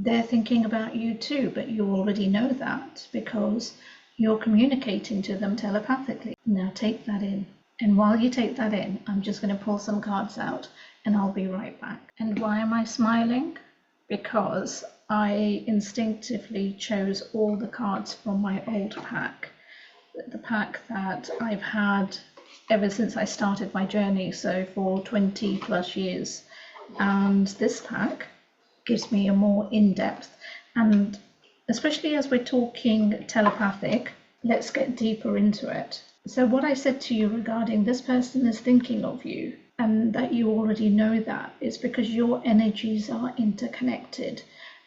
they're thinking about you too, but you already know that because you're communicating to them telepathically. Now take that in. And while you take that in, I'm just going to pull some cards out and I'll be right back. And why am I smiling? Because I instinctively chose all the cards from my old pack, the pack that I've had ever since I started my journey, so for 20 plus years. And this pack gives me a more in-depth, and especially as we're talking telepathic, let's get deeper into it. So what I said to you regarding this person is thinking of you, and that you already know that, is because your energies are interconnected.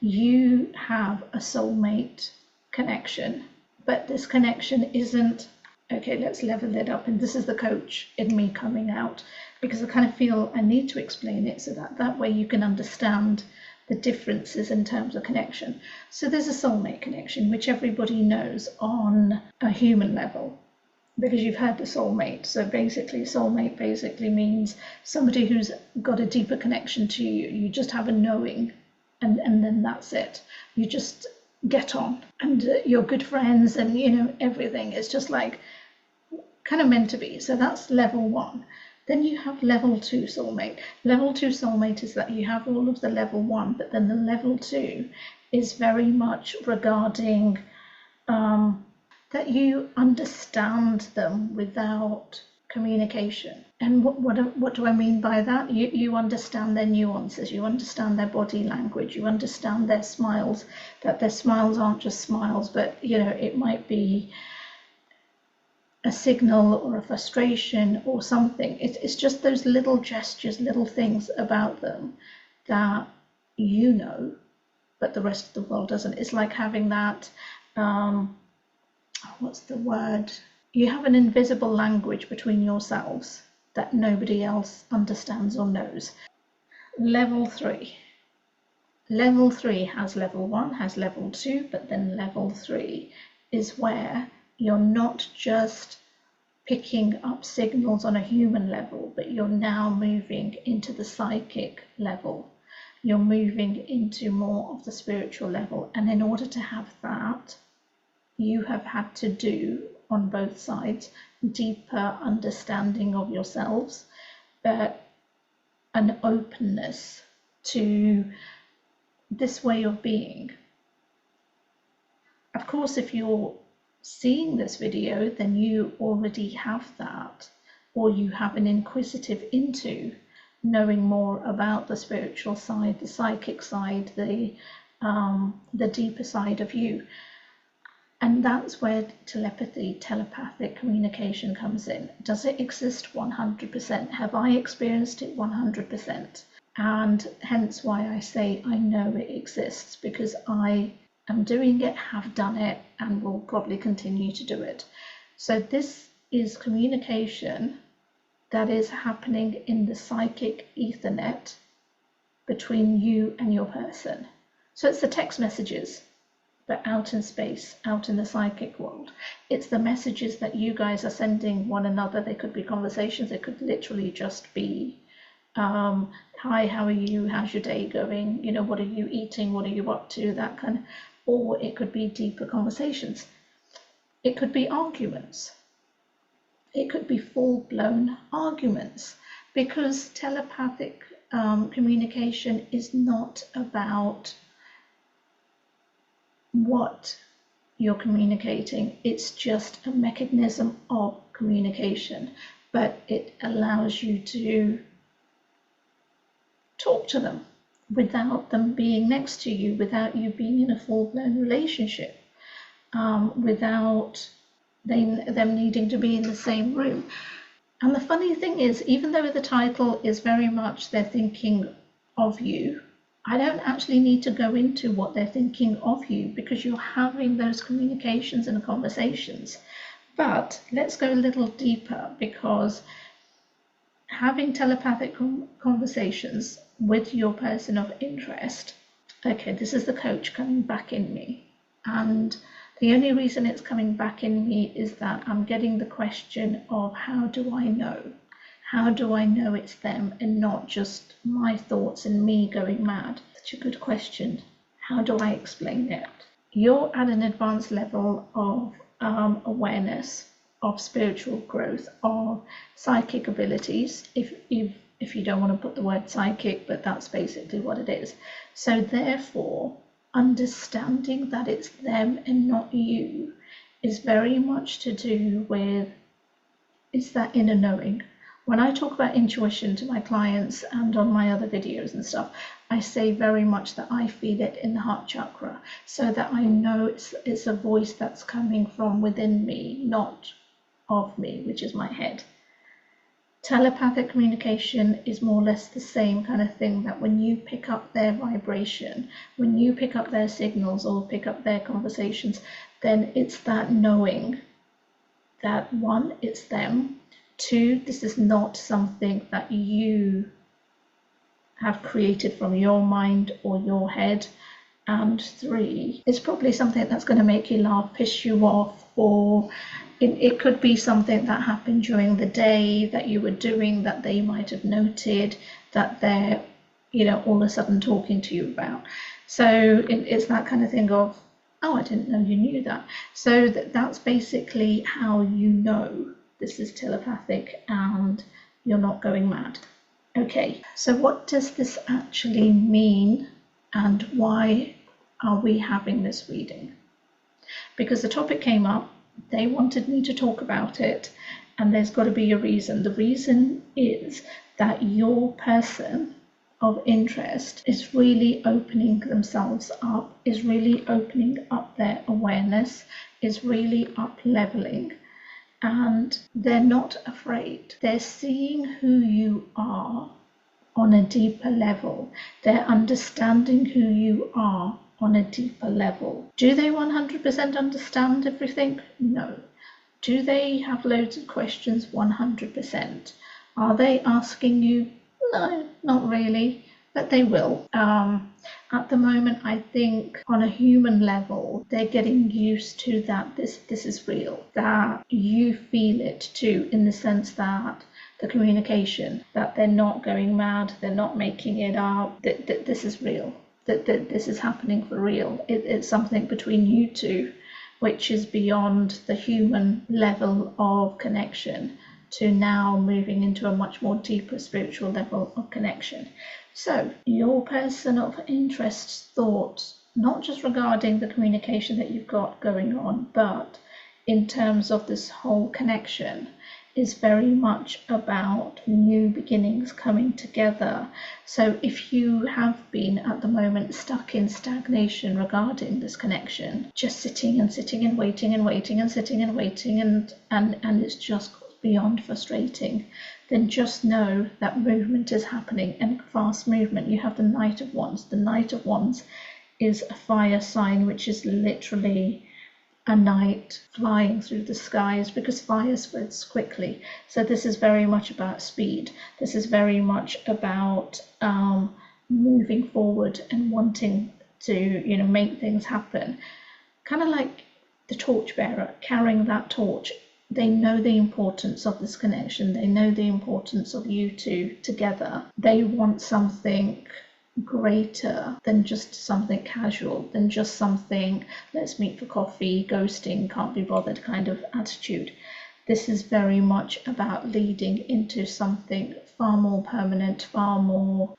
You have a soulmate connection, but this connection isn't, okay, let's level it up. And this is the coach in me coming out, because I kind of feel I need to explain it so that way you can understand the differences in terms of connection. So there's a soulmate connection, which everybody knows on a human level, because you've heard the soulmate. So basically, soulmate basically means somebody who's got a deeper connection to you. You just have a knowing, and then that's it. You just get on, and you're good friends, and you know everything. It's just like kind of meant to be. So that's level one. Then you have level 2 soulmate. Level 2 soulmate is that you have all of the level 1, but then the level 2 is very much regarding that you understand them without communication. And what do I mean by that? You understand their nuances, you understand their body language, you understand their smiles, that their smiles aren't just smiles, but you know, it might be a signal or a frustration or something. It's just those little gestures, little things about them that you know, but the rest of the world doesn't. It's like having that, what's the word? You have an invisible language between yourselves that nobody else understands or knows. Level 3. Level 3 has level 1, has level 2, but then level 3 is where you're not just picking up signals on a human level, but you're now moving into the psychic level. You're moving into more of the spiritual level. And in order to have that, you have had to do on both sides deeper understanding of yourselves, but an openness to this way of being. Of course, if you're seeing this video, then you already have that, or you have an inquisitive into knowing more about the spiritual side, the psychic side, the deeper side of you. And that's where telepathic communication comes in. Does it exist 100%? Have I experienced it 100%? And hence why I say I know it exists, because I am doing it, have done it, and will probably continue to do it. So this is communication that is happening in the psychic ethernet between you and your person. So it's the text messages, but out in space, out in the psychic world. It's the messages that you guys are sending one another. They could be conversations, they could literally just be hi, how are you, how's your day going, you know, what are you eating, what are you up to, that kind of. Or it could be deeper conversations. It could be arguments. It could be full-blown arguments, because telepathic communication is not about what you're communicating. It's just a mechanism of communication, but it allows you to talk to them without them being next to you, without you being in a full-blown relationship, without them needing to be in the same room. And the funny thing is, even though the title is very much they're thinking of you, I don't actually need to go into what they're thinking of you, because you're having those communications and conversations. But let's go a little deeper, because having telepathic conversations with your person of interest, okay, this is the coach coming back in me. And the only reason it's coming back in me is that I'm getting the question of how do I know? How do I know it's them and not just my thoughts and me going mad? Such a good question. how do I explain it? You're at an advanced level of awareness, of spiritual growth, of psychic abilities, if you don't want to put the word psychic, but that's basically what it is. So therefore, understanding that it's them and not you is very much to do with, it's that inner knowing. When I talk about intuition to my clients and on my other videos and stuff, I say very much that I feel it in the heart chakra, so that I know it's a voice that's coming from within me, not of me, which is my head. Telepathic communication is more or less the same kind of thing, that when you pick up their vibration, when you pick up their signals or pick up their conversations, then it's that knowing that, one, it's them, two, this is not something that you have created from your mind or your head, and three, it's probably something that's going to make you laugh, piss you off, or it could be something that happened during the day that you were doing that they might have noted that they're, all of a sudden talking to you about. So it's that kind of thing of, oh, I didn't know you knew that. So that's basically how you know this is telepathic and you're not going mad. Okay, so what does this actually mean, and why are we having this reading? Because the topic came up, they wanted me to talk about it, and there's got to be a reason. The reason is that your person of interest is really opening themselves up, is really opening up their awareness, is really up leveling, and they're not afraid. They're seeing who you are on a deeper level. They're understanding who you are on a deeper level. Do they 100% understand everything? No. Do they have loads of questions? 100%. Are they asking you? No, not really, but they will. At the moment, I think on a human level, they're getting used to that this is real, that you feel it too, in the sense that the communication, that they're not going mad, they're not making it up, that this is real, that this is happening for real. It's something between you two, which is beyond the human level of connection to now moving into a much more deeper spiritual level of connection. So your person of interest thought, not just regarding the communication that you've got going on, but in terms of this whole connection, is very much about new beginnings coming together. So if you have been at the moment stuck in stagnation regarding this connection, just sitting and waiting and waiting and sitting and waiting, and it's just beyond frustrating, then just know that movement is happening, and fast movement. You have the Knight of Wands. The Knight of Wands is a fire sign, which is literally a knight flying through the skies, because fire spreads quickly. So this is very much about speed. This is very much about moving forward and wanting to, make things happen. Kind of like the torchbearer carrying that torch. They know the importance of this connection. They know the importance of you two together. They want something greater than just something casual, than just something, let's meet for coffee, ghosting, can't be bothered kind of attitude. This is very much about leading into something far more permanent, far more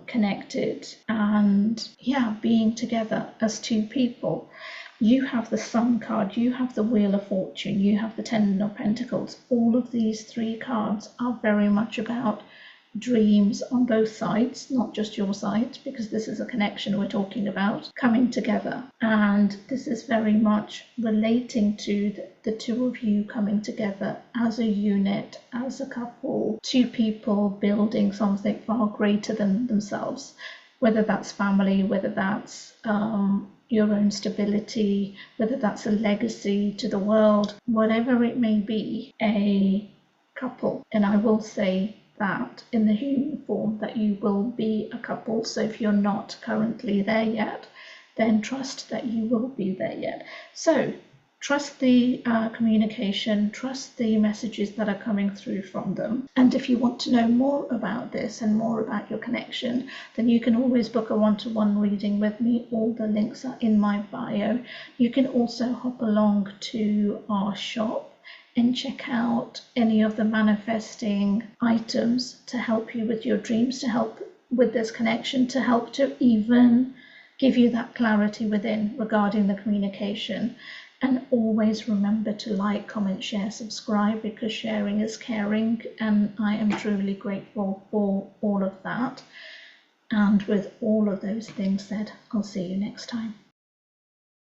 connected, and being together as two people. You have the Sun card, you have the Wheel of Fortune, you have the Ten of Pentacles. All of these three cards are very much about dreams on both sides, not just your side, because this is a connection we're talking about, coming together. And this is very much relating to the two of you coming together as a unit, as a couple, two people building something far greater than themselves, whether that's family, whether that's your own stability, whether that's a legacy to the world, whatever it may be, a couple. And I will say that in the human form, that you will be a couple. So if you're not currently there yet, then trust that you will be there yet. So Trust the communication, trust the messages that are coming through from them. And if you want to know more about this and more about your connection, then you can always book a one-to-one reading with me. All the links are in my bio. You can also hop along to our shop and check out any of the manifesting items to help you with your dreams, to help with this connection, to help to even give you that clarity within regarding the communication. And always remember to like, comment, share, subscribe, because sharing is caring, and I am truly grateful for all of that. And with all of those things said, I'll see you next time.